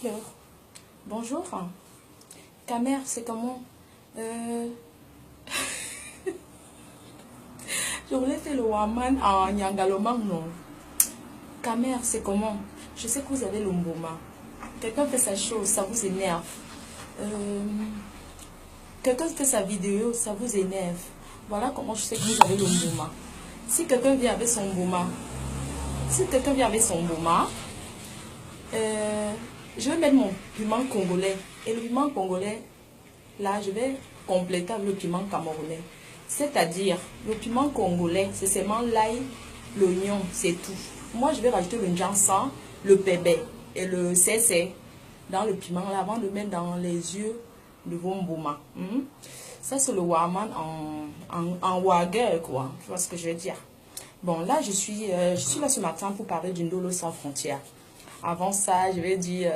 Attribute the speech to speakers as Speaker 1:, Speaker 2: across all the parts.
Speaker 1: Alors, bonjour. Camer, c'est comment? Je voulais faire le Waman en Nyangalomang, non. Camer, c'est comment? Je sais que vous avez le Mboma. Quelqu'un fait sa chose, ça vous énerve. Quelqu'un fait sa vidéo, ça vous énerve. Voilà comment je sais que vous avez le Mboma. Si quelqu'un vient avec son Mboma, je vais mettre mon piment congolais. Et le piment congolais, là, je vais compléter avec le piment camerounais. C'est-à-dire, le piment congolais, c'est seulement l'ail, l'oignon, c'est tout. Moi, je vais rajouter le njansan, le pébé et le cessé dans le piment là, avant de mettre dans les yeux de vos mboma. Ça, c'est le waman en wager, quoi. Tu vois ce que je veux dire? Bon, là, je suis là ce matin pour parler d'une Ndolo sans frontières. Avant ça, je vais dire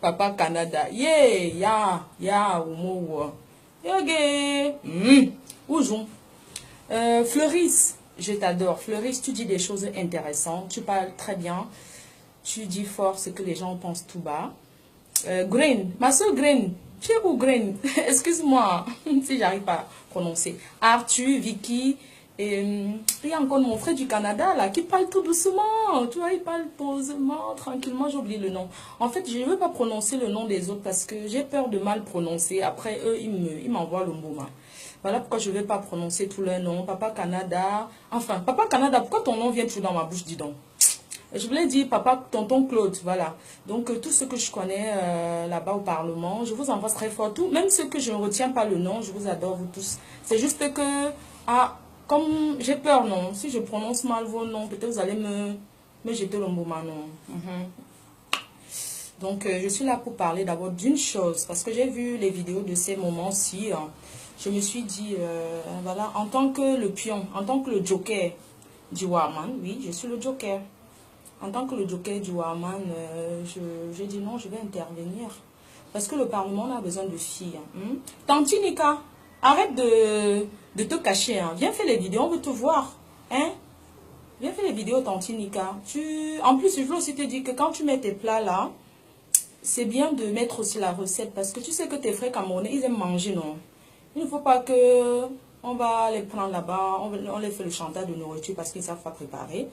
Speaker 1: Papa Canada. Yeah, ya, umo, yoge. Oujou. Fleuris, je t'adore. Fleuris, tu dis des choses intéressantes. Tu parles très bien. Tu dis fort ce que les gens pensent tout bas. Green, ma soeur Green. Tu es où Green? Excuse-moi si j'arrive pas à prononcer. Arthur, Vicky. Et il y a encore mon frère du Canada là qui parle tout doucement, tu vois, il parle posément, tranquillement, j'oublie le nom. En fait, je ne veux pas prononcer le nom des autres parce que j'ai peur de mal prononcer. Après, eux, ils m'envoient le mboma. Voilà pourquoi je ne vais pas prononcer tous leurs noms. Papa Canada, enfin, Papa Canada, pourquoi ton nom vient toujours dans ma bouche, dis donc? Je voulais dire Papa, tonton Claude, voilà. Donc, tous ceux que je connais là-bas au Parlement, je vous embrasse très fort. Même ceux que je ne retiens pas le nom, je vous adore, vous tous. C'est juste que, comme j'ai peur, non. Si je prononce mal vos noms, peut-être vous allez me jeter le mboma, non. Donc, je suis là pour parler d'abord d'une chose. Parce que j'ai vu les vidéos de ces moments-ci. Je me suis dit, voilà, en tant que le pion, en tant que le joker du Waman, oui, je suis le joker. En tant que le joker du Waman, j'ai dit non, je vais intervenir. Parce que le Parlement a besoin de filles. Tanti Nika, arrête de te cacher. Viens faire les vidéos, on veut te voir. Viens faire les vidéos, Tanti Nika. En plus, je veux aussi te dire que quand tu mets tes plats là, c'est bien de mettre aussi la recette. Parce que tu sais que tes frères camerounais, ils aiment manger, non? Il ne faut pas que on va les prendre là-bas, on les fait le chantage de nourriture parce qu'ils ne savent pas préparer.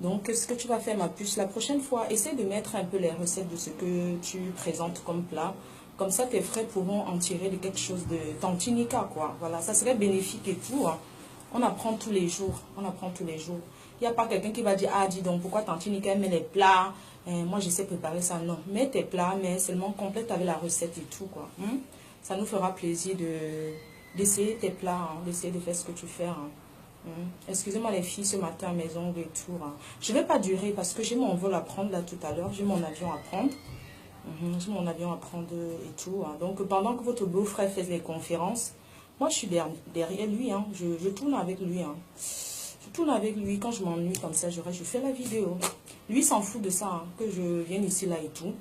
Speaker 1: Donc, ce que tu vas faire, ma puce, la prochaine fois, essaie de mettre un peu les recettes de ce que tu présentes comme plat. Comme ça, tes frères pourront en tirer de quelque chose de tantinica, quoi. Voilà, ça serait bénéfique et tout. On apprend tous les jours. On apprend tous les jours. Il n'y a pas quelqu'un qui va dire, ah, dis donc, pourquoi tantinica met les plats? Moi, je sais préparer ça. Non, mets tes plats, mais seulement complète avec la recette et tout, quoi. Ça nous fera plaisir d'essayer tes plats, d'essayer de faire ce que tu fais. Excusez-moi les filles, ce matin, maison, retour. Je ne vais pas durer parce que j'ai mon vol à prendre là tout à l'heure. J'ai mon avion à prendre. J'ai mon avion à prendre et tout. Donc, pendant que votre beau-frère fait les conférences, moi, je suis derrière lui. Je tourne avec lui. Je tourne avec lui. Quand je m'ennuie comme ça, je fais la vidéo. Lui, s'en fout de ça, que je vienne ici, là et tout,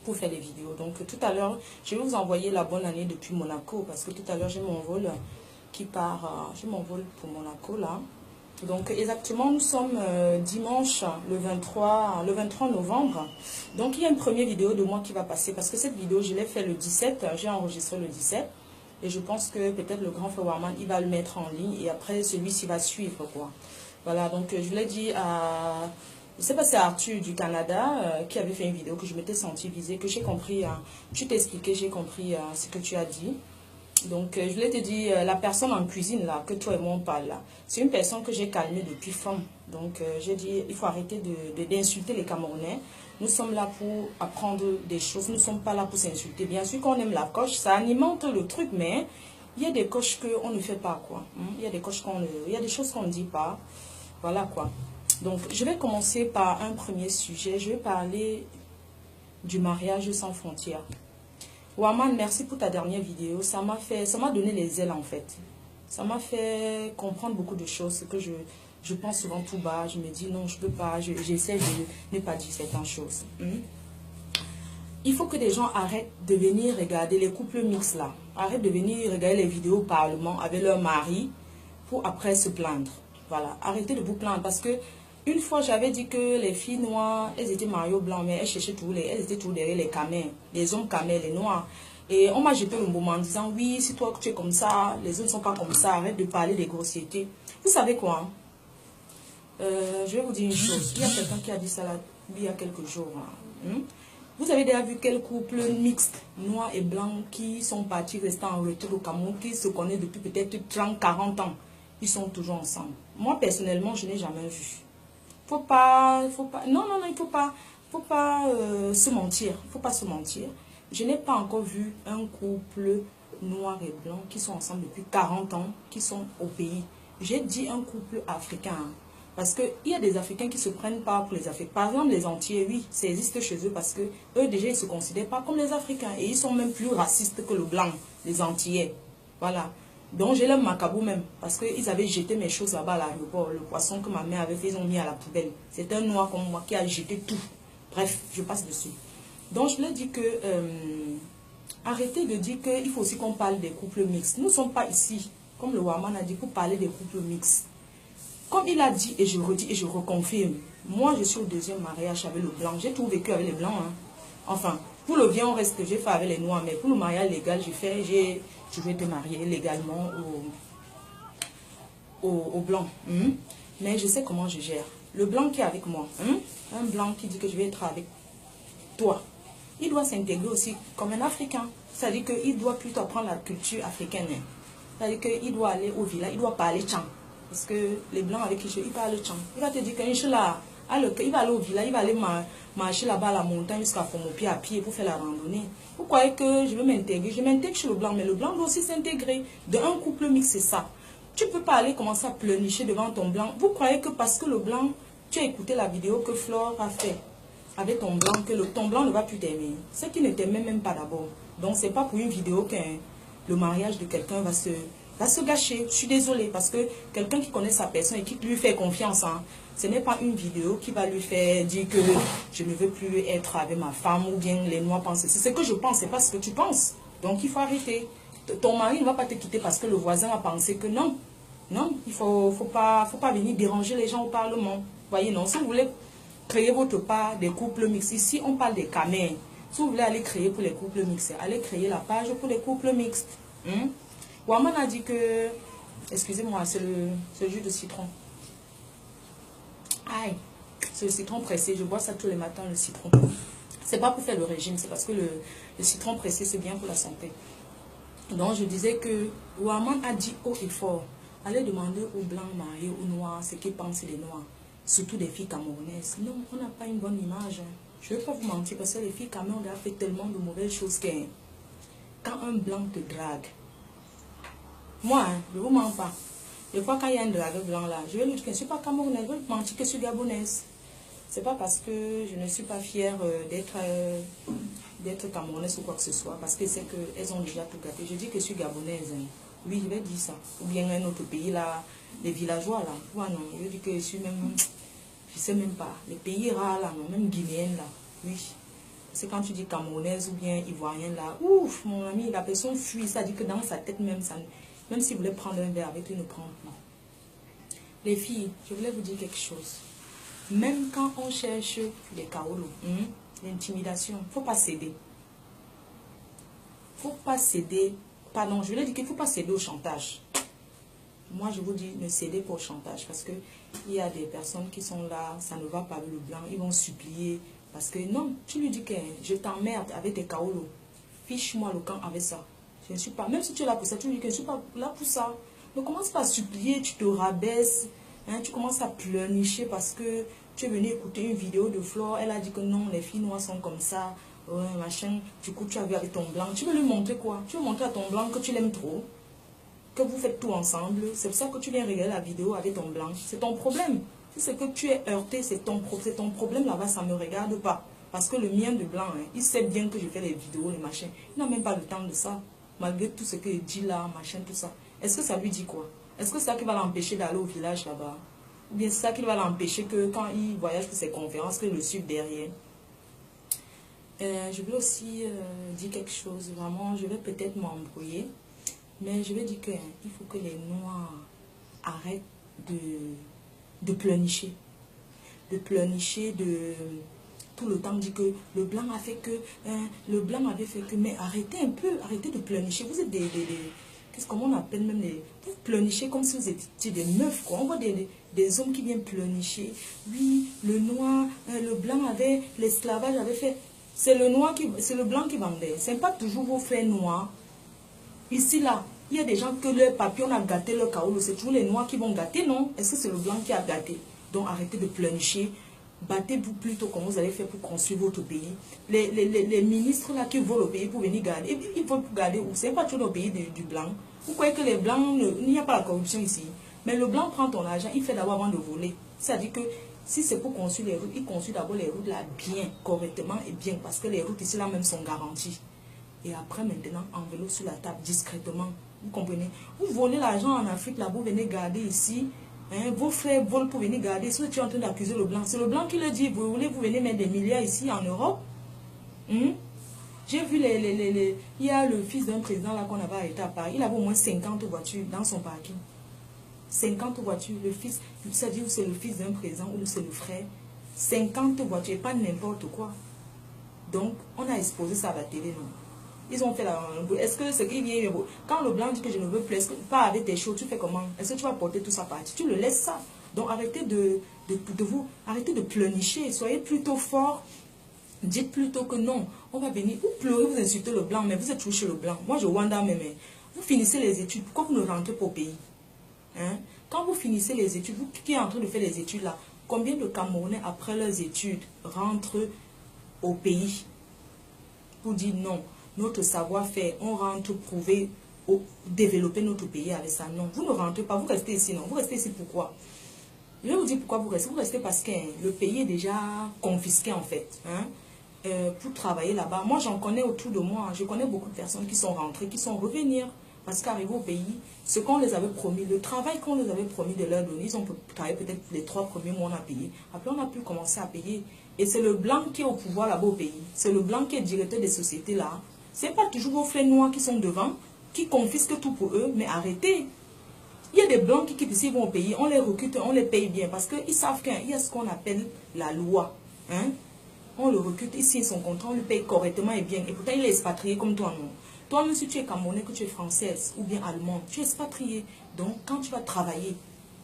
Speaker 1: pour faire les vidéos. Donc, tout à l'heure, je vais vous envoyer la bonne année depuis Monaco parce que tout à l'heure, j'ai mon vol qui part, j'ai mon vol pour Monaco là. Donc exactement, nous sommes dimanche le 23 novembre. Donc il y a une première vidéo de moi qui va passer parce que cette vidéo je l'ai fait le 17, j'ai enregistré le 17 et je pense que peut-être le grand frère Waman il va le mettre en ligne et après celui-ci va suivre quoi. Voilà, donc je l'ai dit à, je sais pas, c'est Arthur du Canada qui avait fait une vidéo que je m'étais senti visée, que j'ai compris, tu t'es expliqué, j'ai compris ce que tu as dit. Donc, je voulais te dire, la personne en cuisine, là, que toi et moi on parle, là, c'est une personne que j'ai calmée depuis femme. Donc, j'ai dit, il faut arrêter d'insulter les Camerounais. Nous sommes là pour apprendre des choses. Nous ne sommes pas là pour s'insulter. Bien sûr qu'on aime la coche, ça alimente le truc, mais il y a des coches qu'on ne fait pas, quoi. Il y a des coches il y a des choses qu'on ne dit pas. Voilà, quoi. Donc, je vais commencer par un premier sujet. Je vais parler du mariage sans frontières. Waman, merci pour ta dernière vidéo. Ça m'a donné les ailes en fait. Ça m'a fait comprendre beaucoup de choses que je pense souvent tout bas. Je me dis non, je peux pas. J'essaie de ne pas dire certaines choses. Il faut que des gens arrêtent de venir regarder les couples mixtes là. Arrêtent de venir regarder les vidéos au Parlement avec leur mari pour après se plaindre. Voilà, arrêtez de vous plaindre parce que Une fois, j'avais dit que les filles noires, elles étaient mariées aux blancs, mais elles cherchaient elles étaient toujours derrière les camels, les hommes camels, les noirs. Et on m'a jeté le moment en disant, oui, si toi tu es comme ça, les autres ne sont pas comme ça, arrête de parler des grossièretés. Vous savez quoi? Je vais vous dire une chose. Il y a quelqu'un qui a dit ça là, il y a quelques jours. Là. Vous avez déjà vu quel couple mixte, noir et blanc, qui sont partis rester en retraite au Cameroun, qui se connaissent depuis peut-être 30, 40 ans. Ils sont toujours ensemble. Moi, personnellement, je n'ai jamais vu. Faut pas, non, non, non, faut pas se mentir. Faut pas se mentir. Je n'ai pas encore vu un couple noir et blanc qui sont ensemble depuis 40 ans, qui sont au pays. J'ai dit un couple africain. Hein, parce qu'il y a des Africains qui se prennent pas pour les Africains. Par exemple, les Antillais, oui, ça existe chez eux parce que eux, déjà, ils se considèrent pas comme les Africains. Et ils sont même plus racistes que le blanc, les Antillais. Voilà. Donc, j'ai le macabou même. Parce qu'ils avaient jeté mes choses là-bas à l'aéroport. Le poisson que ma mère avait fait, ils ont mis à la poubelle. C'est un noir comme moi qui a jeté tout. Bref, je passe dessus. Donc, je leur dis que... arrêtez de dire qu'il faut aussi qu'on parle des couples mixtes. Nous ne sommes pas ici, comme le Waman a dit, pour parler des couples mixtes. Comme il a dit, et je redis et je reconfirme, moi je suis au deuxième mariage avec le blanc. J'ai tout vécu avec les blancs. Hein. Enfin, pour le bien, on reste que j'ai fait avec les noirs, mais pour le mariage légal, je vais te marier légalement au blanc. Mais je sais comment je gère. Le blanc qui est avec moi, un blanc qui dit que je vais être avec toi, il doit s'intégrer aussi comme un Africain. C'est-à-dire qu'il doit plutôt apprendre la culture africaine. Hein. C'est-à-dire qu'il doit aller au village, il doit parler tchang. Parce que les blancs avec qui il parle tchang. Il va te dire qu'il va aller au village, il va aller marcher là-bas à la montagne jusqu'à Fomopi à pied pour faire la randonnée. Vous croyez que je veux m'intégrer? Je m'intègre chez le blanc, mais le blanc doit aussi s'intégrer. De un couple mixte, c'est ça. Tu ne peux pas aller commencer à pleurnicher devant ton blanc. Vous croyez que parce que le blanc, tu as écouté la vidéo que Flore a fait avec ton blanc, que ton blanc ne va plus t'aimer. C'est qu'il ne t'aimait même pas d'abord. Donc, c'est pas pour une vidéo que le mariage de quelqu'un va se gâcher. Je suis désolée parce que quelqu'un qui connaît sa personne et qui lui fait confiance, hein, ce n'est pas une vidéo qui va lui faire dire que je ne veux plus être avec ma femme ou bien les noirs pensent. C'est ce que je pense, c'est pas ce que tu penses. Donc, il faut arrêter. Ton mari ne va pas te quitter parce que le voisin a pensé que non. Non, il faut pas venir déranger les gens au Parlement. Voyez, non, si vous voulez créer votre part des couples mixtes. Ici, on parle des camels. Si vous voulez aller créer pour les couples mixtes, allez créer la page pour les couples mixtes. Waman a dit que... Excusez-moi, c'est le jus de citron. Aïe, c'est le citron pressé. Je bois ça tous les matins, le citron. C'est pas pour faire le régime, c'est parce que le citron pressé, c'est bien pour la santé. Donc, je disais que Waman a dit haut et fort, allez demander aux blancs mariés, aux noirs, ce qu'ils pensent des noirs. Surtout des filles camerounaises. Non, on n'a pas une bonne image. Je ne vais pas vous mentir parce que les filles camerounaises ont fait tellement de mauvaises choses que quand un blanc te drague, moi, je ne vous mens pas. Des fois, quand il y a un drague blanc là, je vais lui dire que je ne suis pas camerounaise, je vais lui mentir que je suis gabonaise. Ce n'est pas parce que je ne suis pas fière d'être camerounaise ou quoi que ce soit, parce que c'est qu'elles ont déjà tout gâté. Je dis que je suis gabonaise. Hein. Oui, je vais dire ça. Ou bien un autre pays là, les villageois là. Ouais, non, je dis que je suis même... Je sais même pas. Les pays rares là, non, même guinéennes là. Oui. C'est quand tu dis camerounaise ou bien ivoirienne là. Ouf, mon ami, la personne fuit. Ça dit que dans sa tête même, ça, même si vous voulez prendre un verre avec lui, ne prend pas. Les filles, je voulais vous dire quelque chose. Même quand on cherche les kaolos, l'intimidation, il ne faut pas céder. Il ne faut pas céder. Pardon, je voulais dire qu'il ne faut pas céder au chantage. Moi, je vous dis, ne cédez pas au chantage parce qu'il y a des personnes qui sont là, ça ne va pas avec le blanc, ils vont supplier. Parce que non, tu lui dis que je t'emmerde avec tes kaolos. Fiche-moi le camp avec ça. Je ne suis pas, même si tu es là pour ça, tu lui dis que je ne suis pas là pour ça. Ne commence pas à supplier, tu te rabaisses, hein, tu commences à pleurnicher parce que tu es venu écouter une vidéo de Flore, elle a dit que non, les filles noires sont comme ça, ouais, machin. Du coup, tu as vu avec ton blanc. Tu veux lui montrer quoi? Tu veux montrer à ton blanc que tu l'aimes trop? Que vous faites tout ensemble, c'est pour ça que tu viens regarder la vidéo avec ton blanc. C'est ton problème. Si c'est que tu es heurté, c'est ton problème là-bas, ça ne me regarde pas. Parce que le mien de blanc, hein, il sait bien que je fais les vidéos, les machins. Il n'a même pas le temps de ça. Malgré tout ce qu'il dit là, machin, tout ça. Est-ce que ça lui dit quoi? Est-ce que c'est ça qui va l'empêcher d'aller au village là-bas? Ou bien c'est ça qui va l'empêcher que quand il voyage pour ses conférences, que le suive derrière? Je veux aussi dire quelque chose. Vraiment, je vais peut-être m'embrouiller. Mais je veux dire qu'il faut que les Noirs arrêtent de pleurnicher. de pleurnicher, de... Tout le temps, dit que le blanc a fait que... le blanc avait fait que... Mais arrêtez un peu, arrêtez de pleurnicher. Vous êtes qu'est-ce qu'on appelle même les... Vous pleurnichez comme si vous étiez des meufs, quoi. On voit des hommes qui viennent pleurnicher. Oui, le noir, le blanc avait... L'esclavage avait fait... C'est le noir qui... C'est le blanc qui vendait. Ce n'est pas toujours vos frères noirs. Ici, là, il y a des gens que leur papillon a gâté leur caoutchouc. C'est toujours les noirs qui vont gâter, non? Est-ce que c'est le blanc qui a gâté? Donc, arrêtez de pleurnicher. Battez-vous plutôt comment vous allez faire pour construire votre pays. Les ministres là qui volent au pays pour venir garder, ils vont pour garder où? C'est pas toujours le pays du blanc. Vous croyez que les blancs, il n'y a pas la corruption ici. Mais le blanc prend ton argent, il fait d'abord avant de voler. C'est-à-dire que si c'est pour construire les routes, il construit d'abord les routes là bien, correctement et bien. Parce que les routes ici là même sont garanties. Et après maintenant, enveloppe sur la table discrètement. Vous comprenez? Vous volez l'argent en Afrique là, vous venez garder ici. Hein, vos frères volent pour venir garder. Si tu es en train d'accuser le blanc, c'est le blanc qui le dit. Vous voulez, vous venez mettre des milliards ici en Europe. J'ai vu il y a le fils d'un président là qu'on avait arrêté à Paris. Il avait au moins 50 voitures dans son parking. 50 voitures. Le fils, c'est-à-dire c'est le fils d'un président ou c'est le frère. 50 voitures, pas n'importe quoi. Donc, on a exposé ça à la télé, non? Ils ont fait la... Est-ce que ce qui vient... Quand le blanc dit que je ne veux plus, pas avec tes choses, tu fais comment? Est-ce que tu vas porter tout ça parti? Tu le laisses ça. Donc arrêtez arrêtez de pleurnicher. Soyez plutôt fort. Dites plutôt que non. On va venir. Vous pleurez, vous insultez le blanc, mais vous êtes toujours chez le blanc. Moi, je Wanda même. Vous finissez les études. Pourquoi vous ne rentrez pas au pays? Hein? Quand vous finissez les études, vous qui êtes en train de faire les études là, combien de Camerounais après leurs études rentrent au pays pour dire non? Notre savoir-faire, on rentre prouver, développer notre pays avec ça. Non, vous ne rentrez pas, vous restez ici. Non, vous restez ici pourquoi? Je vais vous dire pourquoi vous restez. Vous restez parce que le pays est déjà confisqué en fait. Hein? Pour travailler là-bas. Moi, j'en connais autour de moi. Je connais beaucoup de personnes qui sont rentrées, qui sont revenir. Parce qu'arrivé au pays, ce qu'on les avait promis, le travail qu'on les avait promis de leur donner, ils ont travaillé peut-être les 3 premiers mois, on a payé. Après, on a pu commencer à payer. Et c'est le blanc qui est au pouvoir là-bas au pays. C'est le blanc qui est directeur des sociétés là. Ce n'est pas toujours vos frères noirs qui sont devant, qui confisquent tout pour eux, mais arrêtez. Il y a des blancs qui quittent ici, ils vont au pays, on les recrute, on les paye bien, parce qu'ils savent qu'il y a ce qu'on appelle la loi. Hein? On le recrute, ici ils sont contents, on le paye correctement et bien. Et pourtant il est expatrié comme toi, non? Toi-même, si tu es camerounais, que tu es française ou bien allemande, tu es expatrié. Donc quand tu vas travailler,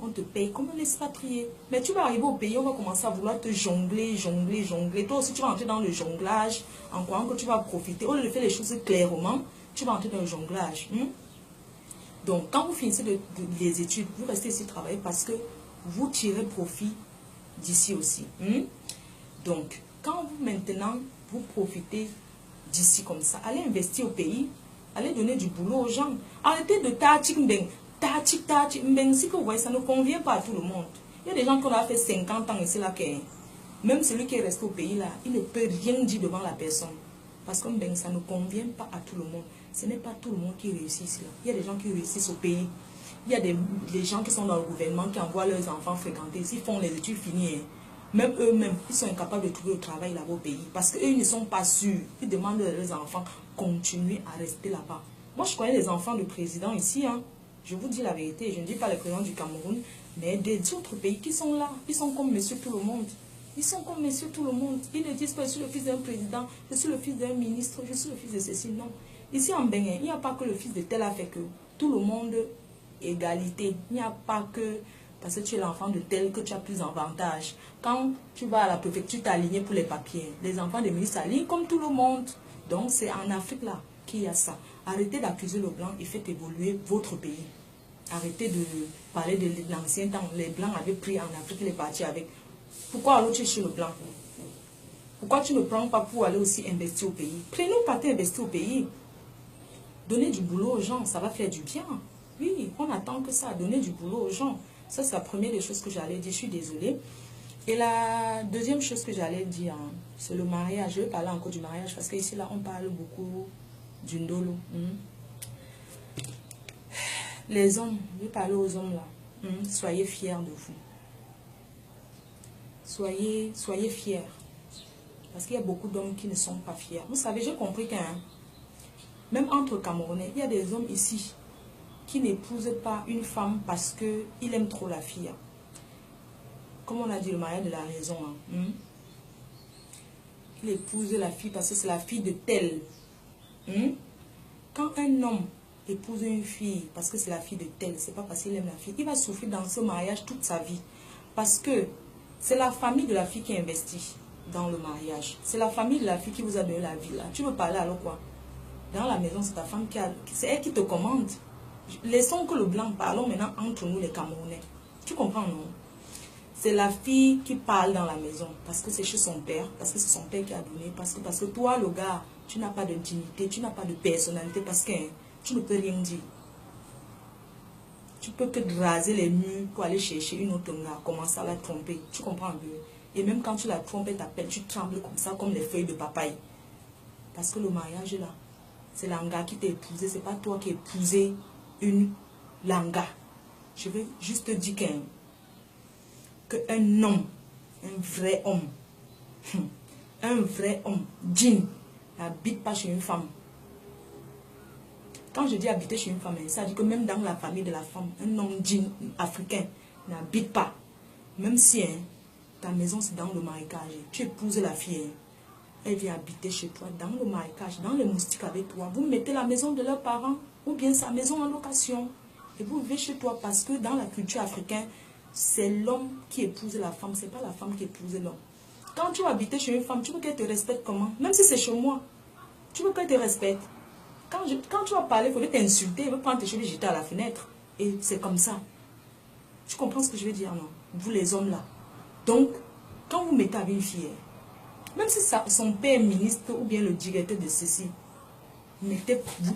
Speaker 1: on te paye comme un expatrié. Mais tu vas arriver au pays, on va commencer à vouloir te jongler. Toi aussi, tu vas entrer dans le jonglage en croyant que tu vas profiter. Au lieu de faire les choses clairement, tu vas entrer dans le jonglage. Donc, quand vous finissez les études, vous restez ici travailler parce que vous tirez profit d'ici aussi. Donc, quand vous maintenant, vous profitez d'ici comme ça, allez investir au pays, allez donner du boulot aux gens. Arrêtez de tachik, si que vous voyez, ça ne convient pas à tout le monde. Il y a des gens qui ont fait 50 ans ici, là, même celui qui est resté au pays, là, il ne peut rien dire devant la personne. Parce que ça ne convient pas à tout le monde. Ce n'est pas tout le monde qui réussit ici, là. Il y a des gens qui réussissent au pays. Il y a des gens qui sont dans le gouvernement, qui envoient leurs enfants fréquenter. S'ils font les études finies, même eux-mêmes, ils sont incapables de trouver le travail là-bas au pays. Parce qu'eux, ils ne sont pas sûrs. Ils demandent à leurs enfants continuer à rester là-bas. Moi, je connais les enfants du président ici, hein. Je vous dis la vérité, je ne dis pas les présidents du Cameroun, mais des autres pays qui sont là, ils sont comme monsieur tout le monde. Ils sont comme monsieur tout le monde. Ils ne disent pas je suis le fils d'un président, je suis le fils d'un ministre, je suis le fils de ceci. Non. Ici en Bénin, il n'y a pas que le fils de tel a fait que. Tout le monde, égalité. Il n'y a pas que parce que tu es l'enfant de tel que tu as plus d'avantages. Quand tu vas à la préfecture, tu es aligné pour les papiers. Les enfants des ministres s'alignent comme tout le monde. Donc c'est en Afrique là qu'il y a ça. Arrêtez d'accuser le blanc et faites évoluer votre pays. Arrêtez de parler de l'ancien temps. Les blancs avaient pris en Afrique les partis avec. Pourquoi alors tu es chez le blanc? Pourquoi tu ne prends pas pour aller aussi investir au pays? Prenez un parti investir au pays. Donnez du boulot aux gens, ça va faire du bien. Oui, on attend que ça, donner du boulot aux gens. Ça, c'est la première des choses que j'allais dire. Je suis désolée. Et la deuxième chose que j'allais dire, hein, c'est le mariage. Je vais parler encore du mariage parce qu'ici, là, on parle beaucoup du ndolo. Les hommes, je vais parler aux hommes là. Soyez fiers de vous. Soyez fiers. Parce qu'il y a beaucoup d'hommes qui ne sont pas fiers. Vous savez, j'ai compris qu'un même entre Camerounais, il y a des hommes ici qui n'épousent pas une femme parce qu'il aime trop la fille. comme on a dit, le mariage de la raison. Il épouse la fille parce que c'est la fille de tel. Quand un homme épouse une fille parce que c'est la fille de tel, c'est pas parce qu'il aime la fille, il va souffrir dans ce mariage toute sa vie. Parce que c'est la famille de la fille qui investit dans le mariage. C'est la famille de la fille qui vous a donné la vie là. Tu veux parler alors quoi? Dans la maison, c'est ta femme qui a... C'est elle qui te commande. Laissons que le blanc, parlons maintenant entre nous les Camerounais. Tu comprends, non? C'est la fille qui parle dans la maison parce que c'est chez son père, parce que c'est son père qui a donné, parce que toi, le gars, tu n'as pas de dignité, tu n'as pas de personnalité, parce que tu ne peux rien dire. Tu peux que raser les murs pour aller chercher une autre gars, commencer à la tromper. Tu comprends un peu? Et même quand tu la trompes, elle t'appelle, tu trembles comme ça, comme les feuilles de papaye. Parce que le mariage là, c'est l'anga qui t'a épousé, c'est pas toi qui as épousé une langa. Je veux juste te dire qu'un homme, un vrai homme, djinn, n'habite pas chez une femme. Quand je dis habiter chez une femme, ça dit que même dans la famille de la femme, un homme djinn africain n'habite pas. Même si ta maison c'est dans le marécage, tu épouses la fille, elle vient habiter chez toi dans le marécage, dans les moustiques avec toi. Vous mettez la maison de leurs parents ou bien sa maison en location. Et vous vivez chez toi parce que dans la culture africaine, c'est l'homme qui épouse la femme, c'est pas la femme qui épouse l'homme. Quand tu vas habiter chez une femme, tu veux qu'elle te respecte comment? Même si c'est chez moi, tu veux qu'elle te respecte. Quand tu vas parler, il faut t'insulter, il veut prendre tes cheveux et jeter à la fenêtre. Et c'est comme ça. Tu comprends ce que je veux dire, non? Vous les hommes là. Donc, quand vous mettez avec une fille, même si son père est ministre ou bien le directeur de ceci, mettez-vous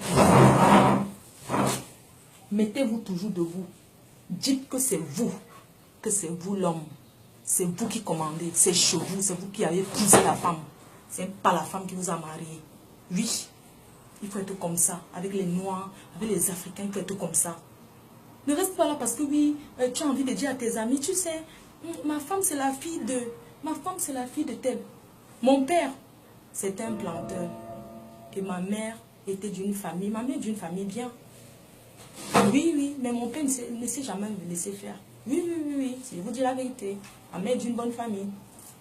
Speaker 1: toujours debout. Dites que c'est vous l'homme. C'est vous qui commandez, c'est chez vous, c'est vous qui avez épousé la femme. C'est pas la femme qui vous a marié. Oui, il faut être comme ça, avec les Noirs, avec les Africains, il faut être comme ça. Ne reste pas là parce que oui, tu as envie de dire à tes amis, tu sais, ma femme c'est la fille de tel. Mon père, c'est un planteur. Et ma mère était d'une famille, bien. Oui, mais mon père ne sait jamais me laisser faire. Oui, je vous dis la vérité. Ma mère est d'une bonne famille.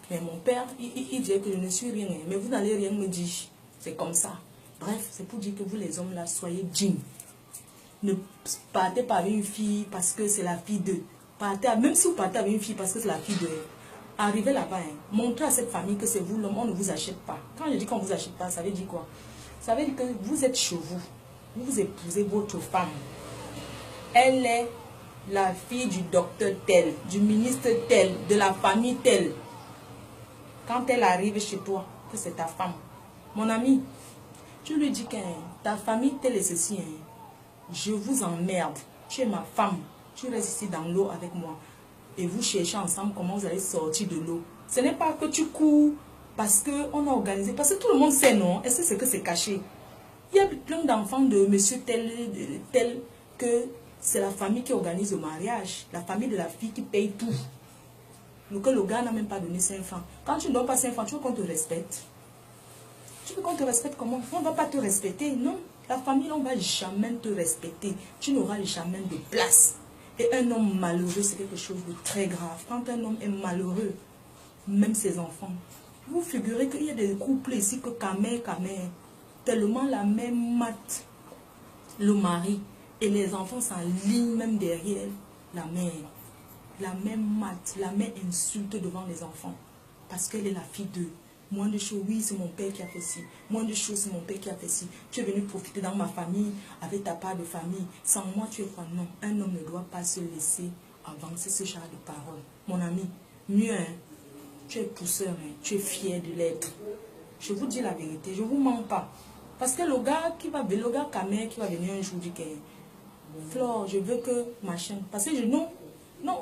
Speaker 1: Mais mon père, il dit que je ne suis rien. Mais vous n'allez rien me dire. C'est comme ça. Bref, c'est pour dire que vous les hommes là, soyez dignes. Ne partez pas avec une fille parce que c'est la fille de. Même si vous partez avec une fille parce que c'est la fille de. Arrivez là-bas, montrez à cette famille que c'est vous l'homme, on ne vous achète pas. Quand je dis qu'on ne vous achète pas, ça veut dire quoi? Ça veut dire que vous êtes chez vous. Vous épousez votre femme. Elle est la fille du docteur tel, du ministre tel, de la famille telle. Quand elle arrive chez toi, que c'est ta femme. Mon ami, tu lui dis que ta famille telle et ceci, je vous emmerde. Tu es ma femme. Tu restes ici dans l'eau avec moi. Et vous cherchez ensemble comment vous allez sortir de l'eau. Ce n'est pas que tu cours parce qu'on a organisé. Parce que tout le monde sait, non? Est-ce que c'est que c'est caché? Il y a plein d'enfants de monsieur tel que c'est la famille qui organise le mariage. La famille de la fille qui paye tout. Donc le gars n'a même pas donné 5 francs. Quand tu ne donnes pas 5 francs, tu veux qu'on te respecte? Tu veux qu'on te respecte comment? On ne va pas te respecter, non. La famille, on ne va jamais te respecter. Tu n'auras jamais de place. Et un homme malheureux, c'est quelque chose de très grave. Quand un homme est malheureux, même ses enfants, vous figurez qu'il y a des couples ici que camé, tellement la même mate, le mari, et les enfants s'enlignent même derrière la mère. La même mate, la mère insulte devant les enfants. Parce qu'elle est la fille d'eux. Moins de choses, oui, c'est mon père qui a fait ci. Moins de choses, c'est mon père qui a fait ci. Tu es venu profiter dans ma famille, avec ta part de famille. Sans moi, tu es quoi? Non, un homme ne doit pas se laisser avancer ce genre de paroles. Mon ami, mieux, tu es pousseur, tu es fier de l'être. Je vous dis la vérité, je ne vous mens pas. Parce que le gars Kamer qui va venir un jour dire que Flore, je veux que machin. Parce que non,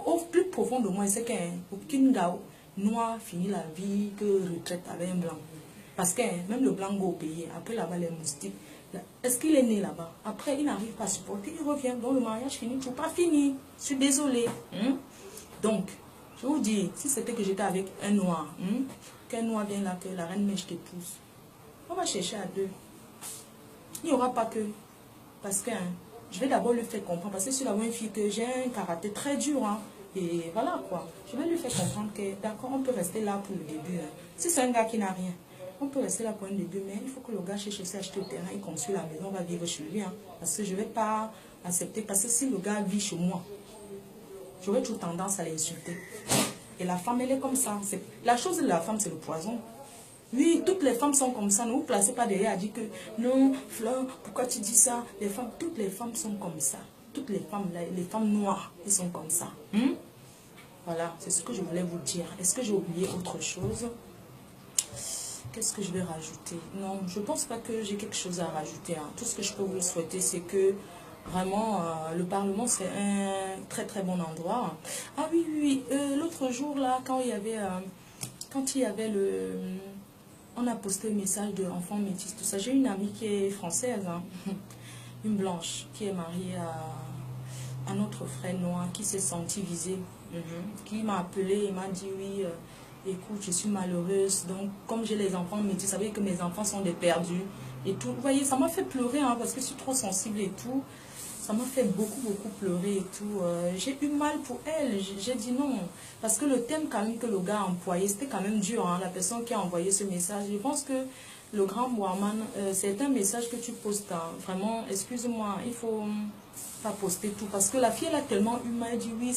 Speaker 1: au plus profond de moi, c'est qu'aucune gars noir finit la vie que retraite avec un blanc. Parce que même le blanc go payer, après là-bas les moustiques. Est-ce qu'il est né là-bas? Après, il n'arrive pas à supporter, il revient. Donc le mariage finit, toujours pas fini. Je suis désolée. Donc, je vous dis, si c'était que j'étais avec un noir, qu'un noir vient là, que la reine mèche t'épouse, on va chercher à deux. Il n'y aura pas que. Parce que je vais d'abord le faire comprendre. Parce que si la une fille que j'ai un karaté très dur, Et voilà quoi. Je vais lui faire comprendre que d'accord, on peut rester là pour le début. Hein. Si c'est un gars qui n'a rien, on peut rester là pour un début, mais il faut que le gars cherche aussi à acheter le terrain, il construit la maison, on va vivre chez lui. Hein. Parce que je ne vais pas accepter, parce que si le gars vit chez moi, j'aurais toujours tendance à l'insulter. Et la femme, elle est comme ça. La chose de la femme, c'est le poison. Oui, toutes les femmes sont comme ça. Ne vous placez pas derrière à dire que non, Fleur, pourquoi tu dis ça? Les femmes, toutes les femmes sont comme ça. Toutes les femmes, les femmes noires, elles sont comme ça. Voilà, c'est ce que je voulais vous dire. Est-ce que j'ai oublié autre chose? Qu'est-ce que je vais rajouter? Non, je ne pense pas que j'ai quelque chose à rajouter. Hein. Tout ce que je peux vous souhaiter, c'est que vraiment, le Parlement, c'est un très très bon endroit. Ah oui, oui, oui. L'autre jour, là, quand il y avait le... On a posté un message d'enfants métis, tout ça. J'ai une amie qui est française, hein, une blanche, qui est mariée à notre frère noir, qui s'est sentie visée, qui m'a appelé et m'a dit oui, écoute, je suis malheureuse, donc comme j'ai les enfants métis, vous savez que mes enfants sont des perdus et tout. Vous voyez, ça m'a fait pleurer, hein, parce que je suis trop sensible et tout. Ça m'a fait beaucoup, beaucoup pleurer et tout. J'ai eu mal pour elle. J'ai dit non. Parce que le thème quand même que le gars a employé, c'était quand même dur. Hein, la personne qui a envoyé ce message. Je pense que le grand Mohamed, c'est un message que tu postes. Hein. Vraiment, excuse-moi, il faut pas poster tout. Parce que la fille, elle a tellement eu mal. Elle dit oui.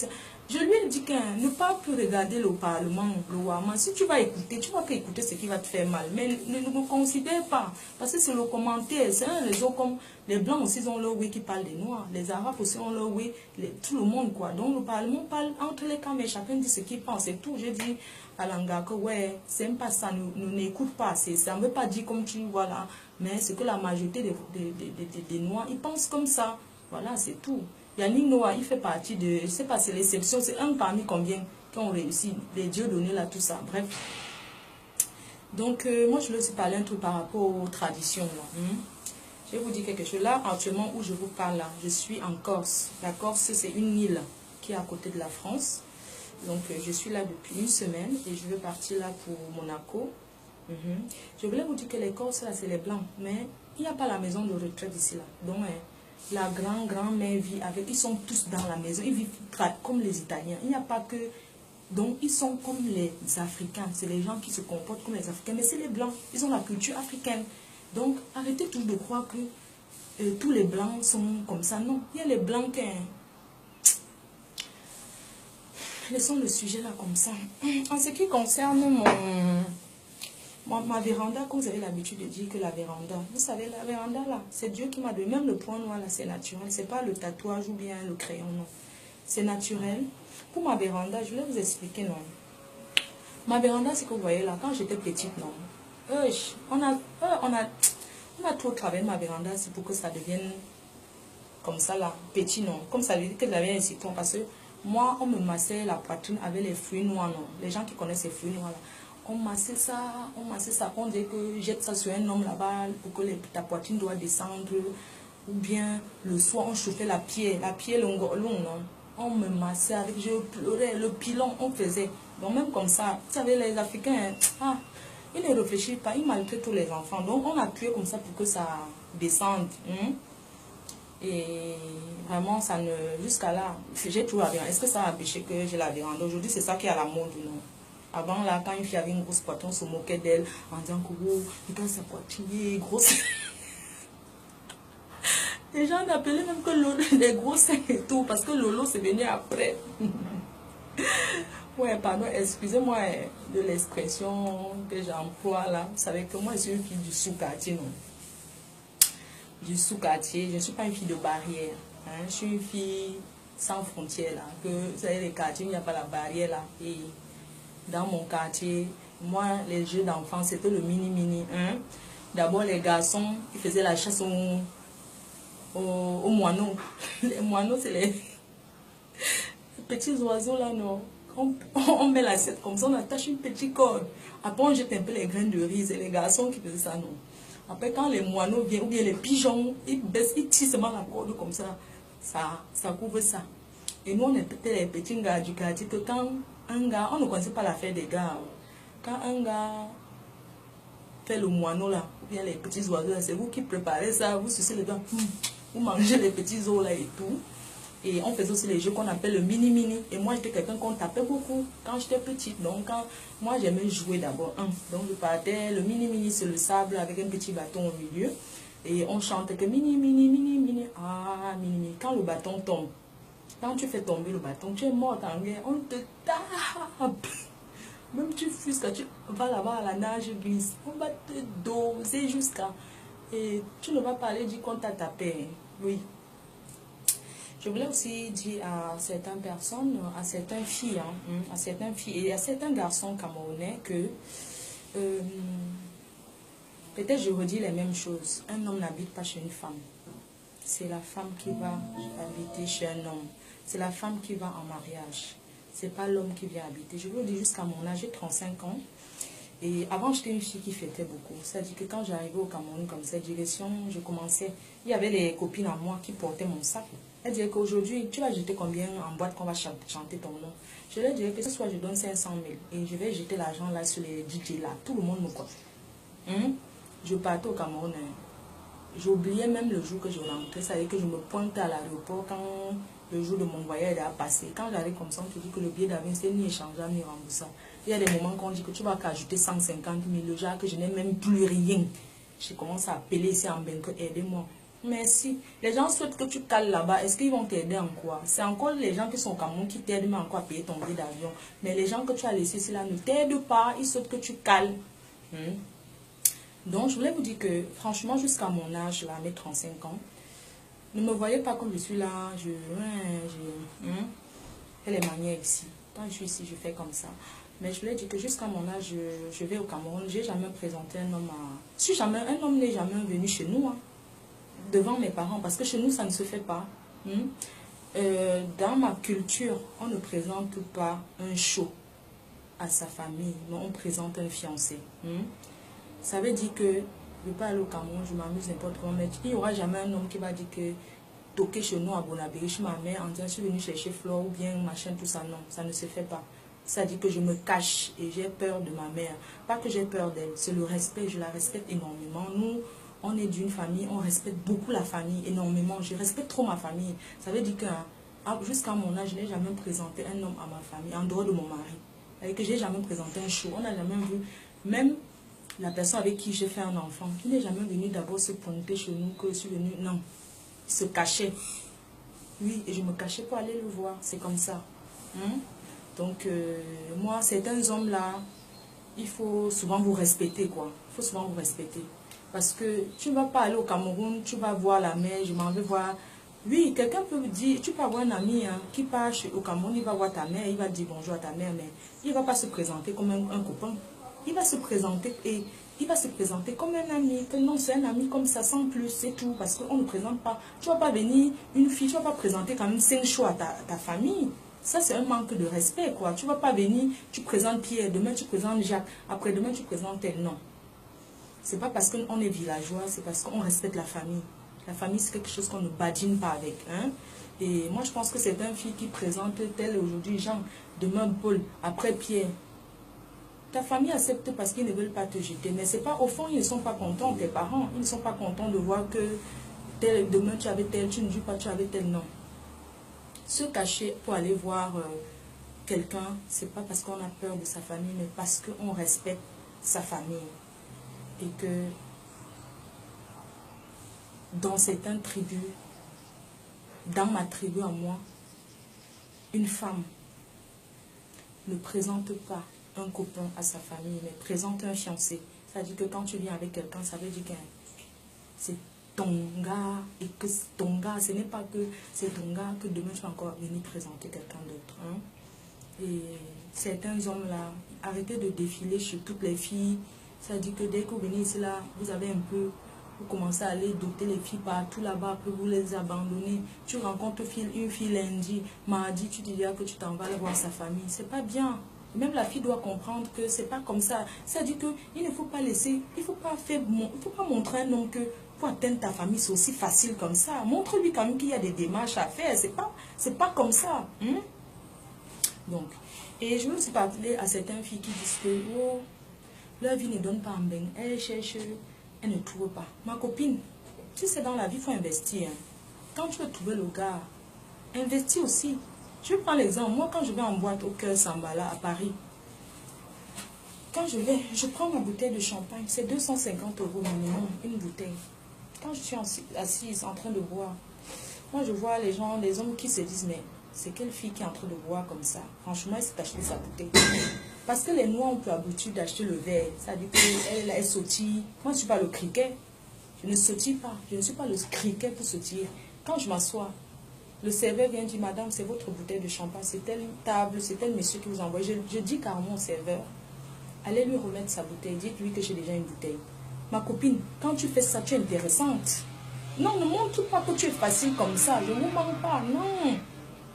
Speaker 1: Je lui ai dit qu'un ne pas plus regarder le Parlement, le Ouaman. Si tu vas écouter, tu vas pas écouter ce qui va te faire mal. Mais ne considère pas. Parce que c'est le commentaire. C'est un réseau comme les Blancs aussi ont leur oui qui parle des Noirs. Les Arabes aussi ont leur oui. Tout le monde quoi. Donc le Parlement parle entre les camps, mais chacun dit ce qu'il pense. C'est tout. J'ai dit à Langa que ouais, c'est pas ça. Nous n'écoute pas. Ça ne veut pas dire comme tu voilà. Mais c'est que la majorité des Noirs, ils pensent comme ça. Voilà, c'est tout. Yannick Noah, il fait partie de, je ne sais pas, c'est l'exception, c'est un parmi combien qui ont réussi, les dieux donnés là, tout ça, bref. Donc, moi, je leur ai parlé un truc par rapport aux traditions là. Je vais vous dire quelque chose. Là, actuellement, où je vous parle là, je suis en Corse. La Corse, c'est une île qui est à côté de la France. Donc, je suis là depuis une semaine et je vais partir là pour Monaco. Je voulais vous dire que les Corses là, c'est les Blancs, mais il n'y a pas la maison de retraite ici là. Donc, la grand-mère vit avec, ils sont tous dans la maison, ils vivent comme les Italiens. Il n'y a pas que, donc ils sont comme les Africains, c'est les gens qui se comportent comme les Africains, mais c'est les Blancs, ils ont la culture africaine. Donc arrêtez toujours de croire que tous les Blancs sont comme ça, non, il y a les Blancs qui... Laissons le sujet là comme ça. En ce qui concerne ma véranda, comme vous avez l'habitude de dire que la véranda, vous savez, la véranda là, c'est Dieu qui m'a donné. Même le point noir là, c'est naturel. C'est pas le tatouage ou bien le crayon, non. C'est naturel. Pour ma véranda, je vais vous expliquer, non. Ma véranda, c'est que vous voyez là, quand j'étais petite, non. On a trop travaillé ma véranda, c'est pour que ça devienne comme ça là, petit, non. Comme ça veut dire que j'avais un citron. Parce que moi, on me massait la poitrine avec les fruits noirs, non. Les gens qui connaissent les fruits noirs là. On massait ça, on dit que jette ça sur un homme là-bas pour que ta poitrine doit descendre. Ou bien le soir, on chauffait la pierre long, non. On me massait avec, je pleurais, le pilon, on faisait. Donc même comme ça, vous savez, les Africains, ils ne réfléchissent pas, ils maltraitent tous les enfants. Donc on a tué comme ça pour que ça descende. Et vraiment, ça ne... Jusqu'à là, j'ai toujours la véranda. Est-ce que ça a empêché que j'ai la véranda? Aujourd'hui, c'est ça qui est à la mode, non? Avant, là, quand une fille avait une grosse poitrine, on se moquait d'elle en disant que, oh, regarde sa poitrine est grosse. Les gens n'appelaient même que Lolo, les gros seins et tout, parce que Lolo, c'est venu après. Ouais, pardon, excusez-moi de l'expression que j'emploie là. Vous savez que moi, je suis une fille du sous-quartier, non? Du sous-quartier, je ne suis pas une fille de barrière. Hein? Je suis une fille sans frontières, là. Que, vous savez, les quartiers, il n'y a pas la barrière, là. Et dans mon quartier, moi, les jeux d'enfants, c'était le mini-mini. Hein? D'abord, les garçons, ils faisaient la chasse aux moineaux. Les moineaux, c'est les petits oiseaux, là, non. On met l'assiette comme ça, on attache une petite corde. Après, on jette un peu les graines de riz. Et les garçons qui faisaient ça, non. Après, quand les moineaux viennent, ou bien les pigeons, ils baissent, ils tirent seulement la corde comme ça. Ça couvre ça. Et nous, on était les petits gars du quartier que quand un gars, on ne connaissait pas l'affaire des gars. Quand un gars fait le moineau là, ou bien les petits oiseaux là, c'est vous qui préparez ça, vous sucez les dents, vous mangez les petits os là et tout. Et on faisait aussi les jeux qu'on appelle le mini-mini. Et moi, j'étais quelqu'un qu'on tapait beaucoup quand j'étais petite. Donc, moi, j'aimais jouer d'abord. Donc, je partais, le mini-mini, c'est le sable avec un petit bâton au milieu. Et on chantait que mini-mini. Ah, mini-mini. Quand le bâton tombe, quand tu fais tomber le bâton, tu es morte en guerre. On te tape. Même tu fuis, quand tu vas là-bas à la nage glisse. On va te doser jusqu'à... Et tu ne vas pas aller dire qu'on t'a tapé. Oui. Je voulais aussi dire à certaines personnes, à certaines filles, à certaines filles et à certains garçons camerounais que peut-être je redis les mêmes choses. Un homme n'habite pas chez une femme. C'est la femme qui va habiter chez un homme. C'est la femme qui va en mariage. C'est pas l'homme qui vient habiter. Je vous le dis jusqu'à mon âge, j'ai 35 ans. Et avant, j'étais une fille qui fêtait beaucoup. C'est-à-dire que quand j'arrivais au Cameroun comme cette direction, je commençais. Il y avait des copines à moi qui portaient mon sac. Elles disaient qu'aujourd'hui, tu vas jeter combien en boîte qu'on va chanter ton nom. Je leur disais que ce soir, je donne 500 000. Et je vais jeter l'argent là sur les DJ là. Tout le monde me coiffe. Je partais au Cameroun. J'oubliais même le jour que je rentrais. C'est-à-dire que je me pointais à l'aéroport quand le jour de mon voyage a passé. Quand j'arrive comme ça, on te dit que le billet d'avion, c'est ni échangeable ni remboursable. Il y a des moments qu'on dit que tu vas qu'ajouter 150 000. Le genre que je n'ai même plus rien. Je commence à appeler ici en Benque, aidez-moi. Merci. Les gens souhaitent que tu cales là-bas. Est-ce qu'ils vont t'aider en quoi? C'est encore les gens qui sont au Cameroun qui t'aident mais encore à payer ton billet d'avion. Mais les gens que tu as laissés ici là ne t'aident pas. Ils souhaitent que tu cales. Donc, je voulais vous dire que, franchement, jusqu'à mon âge, là, mes 35 ans, ne me voyez pas comme je suis là, fais les manières ici. Quand je suis ici, je fais comme ça. Mais je voulais dire que jusqu'à mon âge, je vais au Cameroun, j'ai jamais présenté un homme à... Si jamais, un homme n'est jamais venu chez nous, devant mes parents, parce que chez nous, ça ne se fait pas. Dans ma culture, on ne présente pas un chaud à sa famille, mais on présente un fiancé. Ça veut dire que je ne vais pas aller au Cameroun, je m'amuse n'importe comment, mais il n'y aura jamais un homme qui va dire que toquer chez nous à Bonabéry, chez ma mère, en disant je suis venu chercher Flore ou bien machin, tout ça. Non, ça ne se fait pas. Ça dit que je me cache et j'ai peur de ma mère. Pas que j'ai peur d'elle, c'est le respect, je la respecte énormément. Nous, on est d'une famille, on respecte beaucoup la famille, énormément. Je respecte trop ma famille. Ça veut dire que jusqu'à mon âge, je n'ai jamais présenté un homme à ma famille, en dehors de mon mari. Et que je n'ai jamais présenté un show. On n'a jamais vu, même la personne avec qui j'ai fait un enfant, qui n'est jamais venu d'abord se pointer chez nous, que je suis venue, non. Il se cachait. Oui, et je me cachais pour aller le voir. C'est comme ça. Donc, moi, certains hommes-là, il faut souvent vous respecter, quoi. Il faut souvent vous respecter. Parce que tu ne vas pas aller au Cameroun, tu vas voir la mère, je m'en vais voir. Oui, quelqu'un peut me dire, tu peux avoir un ami qui part au Cameroun, il va voir ta mère, il va dire bonjour à ta mère, mais il ne va pas se présenter comme un copain. Il va se présenter et il va se présenter comme un ami. Que non, c'est un ami comme ça, sans plus, c'est tout. Parce qu'on ne présente pas. Tu ne vas pas venir, une fille, tu ne vas pas présenter quand même 5 choix à ta famille. Ça, c'est un manque de respect, quoi. Tu ne vas pas venir, tu présentes Pierre, demain tu présentes Jacques, après-demain tu présentes elle. Non. C'est pas parce qu'on est villageois, c'est parce qu'on respecte la famille. La famille, c'est quelque chose qu'on ne badine pas avec. Et moi, je pense que c'est une fille qui présente tel aujourd'hui Jean, demain Paul, après Pierre. Ta famille accepte parce qu'ils ne veulent pas te jeter. Mais c'est pas, au fond, ils ne sont pas contents, tes parents. Ils ne sont pas contents de voir que demain tu avais tel, tu ne dis pas tu avais tel, non. Se cacher pour aller voir quelqu'un, c'est pas parce qu'on a peur de sa famille, mais parce qu'on respecte sa famille. Et que dans certaines tribus, dans ma tribu à moi, une femme ne présente pas un copain à sa famille, mais présente un fiancé. Ça veut dire que quand tu viens avec quelqu'un, ça veut dire que c'est ton gars, et que ton gars, ce n'est pas que c'est ton gars que demain tu vas encore venir présenter quelqu'un d'autre. Et certains hommes là, arrêtez de défiler chez toutes les filles. Ça veut dire que dès que vous venez ici là, vous avez un peu, vous commencez à aller doter les filles partout là-bas, après vous les abandonnez. Tu rencontres une fille lundi, mardi, tu te dis que tu t'en vas aller voir sa famille. C'est pas bien. Même la fille doit comprendre que c'est pas comme ça. C'est-à-dire qu'il ne faut pas laisser, il faut pas montrer un homme que pour atteindre ta famille, c'est aussi facile comme ça. Montre-lui quand même qu'il y a des démarches à faire. C'est pas comme ça. Donc, et je veux aussi parler à certaines filles qui disent que oh, leur vie ne donne pas en bain. Elles cherchent, elles ne trouvent pas. Ma copine, si c'est dans la vie, il faut investir. Quand tu veux trouver le gars, investis aussi. Je prends l'exemple. Moi, quand je vais en boîte au Cœur Sambala à Paris, quand je prends ma bouteille de champagne, c'est 250 € minimum, une bouteille. Quand je suis assise en train de boire, moi je vois les gens, les hommes qui se disent, mais c'est quelle fille qui est en train de boire comme ça? Franchement, elle s'est acheté sa bouteille. Parce que les noirs ont pour habitude d'acheter le verre. Ça dit qu'elle sautille. Moi, je ne suis pas le criquet. Je ne sautille pas. Je ne suis pas le criquet pour sautiller. Quand je m'assois, le serveur vient dire, madame, c'est votre bouteille de champagne, c'est telle table, c'est tel monsieur qui vous envoie. Je dis carrément au serveur, allez lui remettre sa bouteille, dites-lui que j'ai déjà une bouteille. Ma copine, quand tu fais ça, tu es intéressante. Non, ne montre pas que tu es facile comme ça. Je ne vous manque pas, non.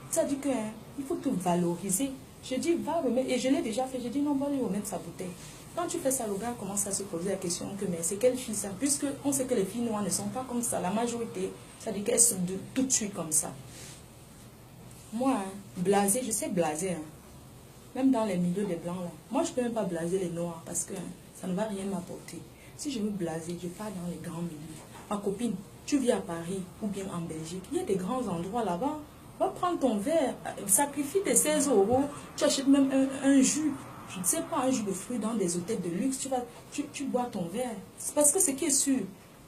Speaker 1: Ça dit que il faut te valoriser. Je dis, va remettre, et je l'ai déjà fait, je dis, non, va lui remettre sa bouteille. Quand tu fais ça, le gars commence à se poser la question que, mais c'est quelle fille ça? Puisque on sait que les filles noires ne sont pas comme ça, la majorité, ça dit qu'elles sont tout de suite comme ça. Moi, blaser, je sais blaser. Même dans les milieux des blancs, là. Moi, je ne peux même pas blaser les noirs parce que ça ne va rien m'apporter. Si je veux blaser, je pars dans les grands milieux. Ma copine, tu vis à Paris ou bien en Belgique, il y a des grands endroits là-bas. Va prendre ton verre, sacrifie tes 16 €, tu achètes même un jus, je ne sais pas, un jus de fruits dans des hôtels de luxe, tu bois ton verre. C'est parce que ce qui est sûr,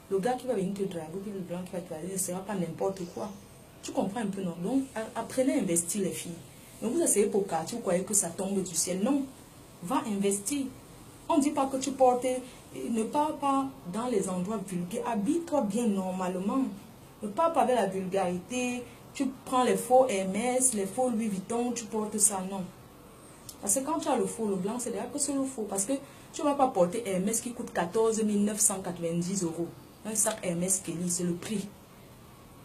Speaker 1: le gars qui va venir te draguer, ou bien le blanc qui va te draguer, ce ne sera pas n'importe quoi. Tu comprends un peu, non? Donc, apprenez à investir les filles. Ne vous asseyez pour quartier, vous croyez que ça tombe du ciel. Non, va investir. On ne dit pas que tu portes, ne parle pas dans les endroits vulgaires. Habille-toi bien normalement. Ne parle pas avec la vulgarité. Tu prends les faux Hermès, les faux Louis Vuitton, tu portes ça, non. Parce que quand tu as le faux, le blanc, c'est déjà que c'est le faux. Parce que tu ne vas pas porter Hermès qui coûte 14 990 €. Un sac Hermès Kelly, c'est le prix.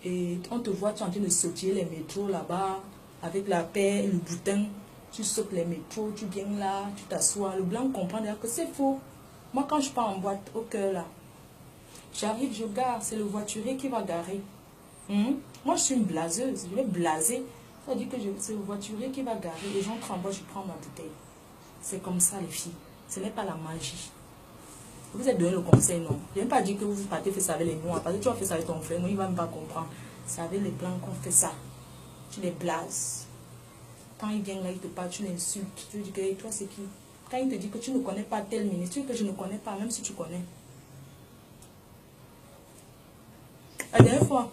Speaker 1: Et on te voit, tu es en train de sautiller les métros là-bas, avec la paix et le boutin. Tu sautes les métros, tu viens là, tu t'assois. Le blanc comprend déjà que c'est faux. Moi, quand je pars en boîte au Cœur là, j'arrive, je gare, c'est le voiturier qui va garer. Moi, je suis une blaseuse, je vais blaser. Ça veut dire que c'est le voiturier qui va garer. Les gens en bas, je prends ma bouteille. C'est comme ça, les filles. Ce n'est pas la magie. Vous êtes donné le conseil, non. Je ne vais pas dire que vous partez faire ça avec les noirs. Parce que tu vas faire ça avec ton frère, non, il ne va même pas comprendre. C'est avec les blancs qu'on fait ça. Tu les blases. Quand il vient là, il te parle, tu l'insultes. Tu lui dis que toi, c'est qui? Quand il te dit que tu ne connais pas tel ministre, tu dis que je ne connais pas, même si tu connais. La dernière fois,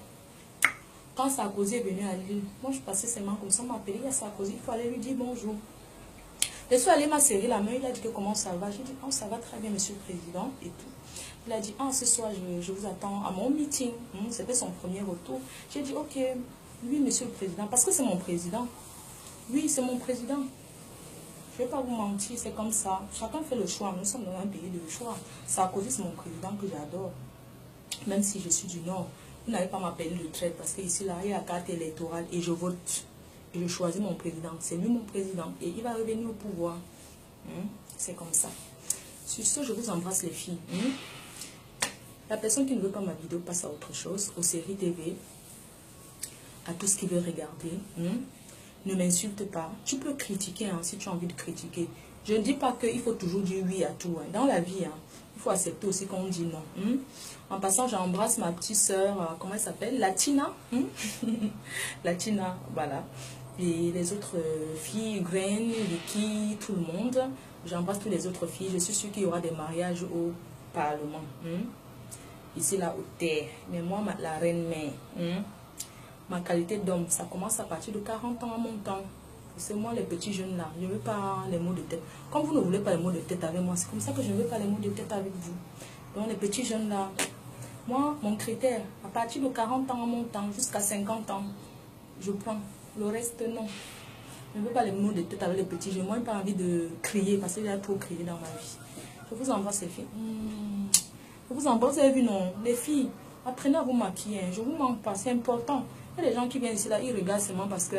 Speaker 1: quand Sarkozy est venu à Lille, moi je passais seulement comme ça, on m'a appelé, il y a Sarkozy, il faut aller lui dire bonjour. Je suis allée, m'a serré la main, il a dit que comment ça va. J'ai dit, oh ça va très bien monsieur le président et tout. Il a dit, ah ce soir je vous attends à mon meeting. C'était son premier retour. J'ai dit, ok, oui monsieur le président, parce que c'est mon président. Oui, c'est mon président. Je ne vais pas vous mentir, c'est comme ça. Chacun fait le choix, nous sommes dans un pays de choix. Sarkozy c'est mon président que j'adore. Même si je suis du Nord. Vous n'allez pas m'appeler de traite parce qu'ici, là, il y a la carte électorale et je vote. Et je choisis mon président. C'est lui mon président. Et il va revenir au pouvoir. C'est comme ça. Sur ce, je vous embrasse les filles. La personne qui ne veut pas ma vidéo passe à autre chose. Aux séries TV. À tout ce qu'il veut regarder. Ne m'insulte pas. Tu peux critiquer si tu as envie de critiquer. Je ne dis pas qu'il faut toujours dire oui à tout. Dans la vie, il faut accepter aussi qu'on dit non. En passant, j'embrasse ma petite soeur, comment elle s'appelle? Latina. Latina, voilà. Et les autres filles, Graine, Vicky, tout le monde. J'embrasse toutes les autres filles. Je suis sûre qu'il y aura des mariages au Parlement. Ici, là, au terre. Mais moi, la reine-mère, ma qualité d'homme, ça commence à partir de 40 ans à mon temps. C'est moi les petits jeunes là, je ne veux pas les mots de tête. Comme vous ne voulez pas les mots de tête avec moi, c'est comme ça que je ne veux pas les mots de tête avec vous. Donc les petits jeunes là, moi, mon critère, à partir de 40 ans à mon temps, jusqu'à 50 ans, je prends. Le reste, non. Je ne veux pas les mots de tête avec les petits jeunes. Moi, je n'ai pas envie de crier parce qu'il y a trop crié dans ma vie. Je vous embrasse les filles. Je vous embrasse, vous avez vu non, les filles, apprenez à vous maquiller. Je ne vous manque pas, c'est important. Il y a des gens qui viennent ici là, ils regardent seulement parce que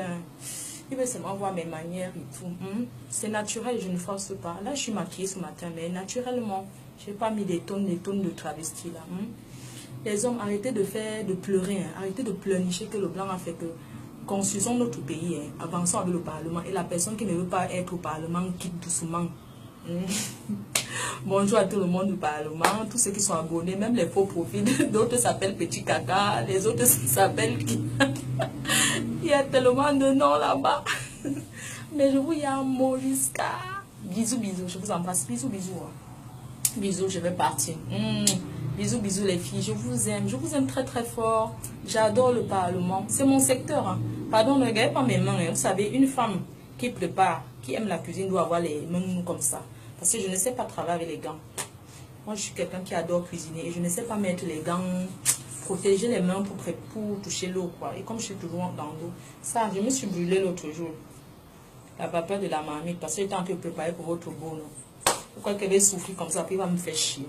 Speaker 1: ils veulent seulement voir mes manières et tout. C'est naturel, je ne force pas. Là, je suis maquillée ce matin, mais naturellement, je n'ai pas mis des tonnes de travestis là. Les hommes, arrêtez de pleurer, arrêtez de pleurnicher que le blanc a fait que construisons notre pays, avançons avec le Parlement. Et la personne qui ne veut pas être au Parlement quitte doucement. Bonjour à tout le monde du Parlement, tous ceux qui sont abonnés, même les faux profils. D'autres s'appellent Petit Caca, les autres s'appellent Il y a tellement de noms là-bas. Mais je vous y a un mot jusqu'à... Bisous, bisous, je vous embrasse. Bisous, bisous. Bisous, je vais partir. Bisous, bisous les filles, je vous aime très très fort. J'adore le Parlement, c'est mon secteur. Hein. Pardon, ne regardez pas mes mains. Hein. Vous savez, une femme qui prépare, qui aime la cuisine doit avoir les mains comme ça. Parce que je ne sais pas travailler avec les gants. Moi, je suis quelqu'un qui adore cuisiner et je ne sais pas mettre les gants, protéger les mains pour toucher l'eau, quoi. Et comme je suis toujours dans l'eau, ça, je me suis brûlée l'autre jour. La vapeur de la marmite, parce que j'étais en train de préparer pour votre beau, non. Pourquoi qu'elle va souffrir comme ça, puis il va me faire chier.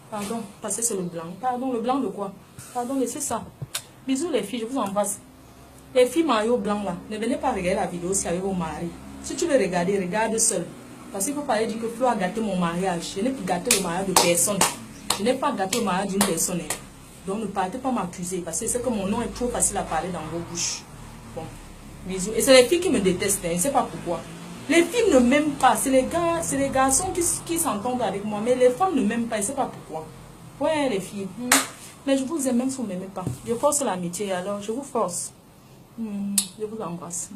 Speaker 1: Pardon, parce que c'est le blanc. Pardon, le blanc de quoi? Pardon, laissez ça. Bisous les filles, je vous embrasse. Les filles maillot blanc là, ne venez pas regarder la vidéo si avec vos maris. Si tu veux regarder, regarde seul. Parce qu'il faut pas dire que Flo a gâté mon mariage. Je n'ai pas gâté le mariage de personne. Je n'ai pas gâté le mariage d'une personne. Donc ne partez pas m'accuser. Parce que c'est que mon nom est trop facile à parler dans vos bouches. Bon, bisous. Et c'est les filles qui me détestent. Je ne sais pas pourquoi. Les filles ne m'aiment pas. C'est les garçons qui s'entendent avec moi. Mais les femmes ne m'aiment pas. Je ne sais pas pourquoi. Ouais, les filles. Mais je vous aime même si vous ne m'aimez pas. Je force l'amitié. Alors, je vous force. Je vous embrasse.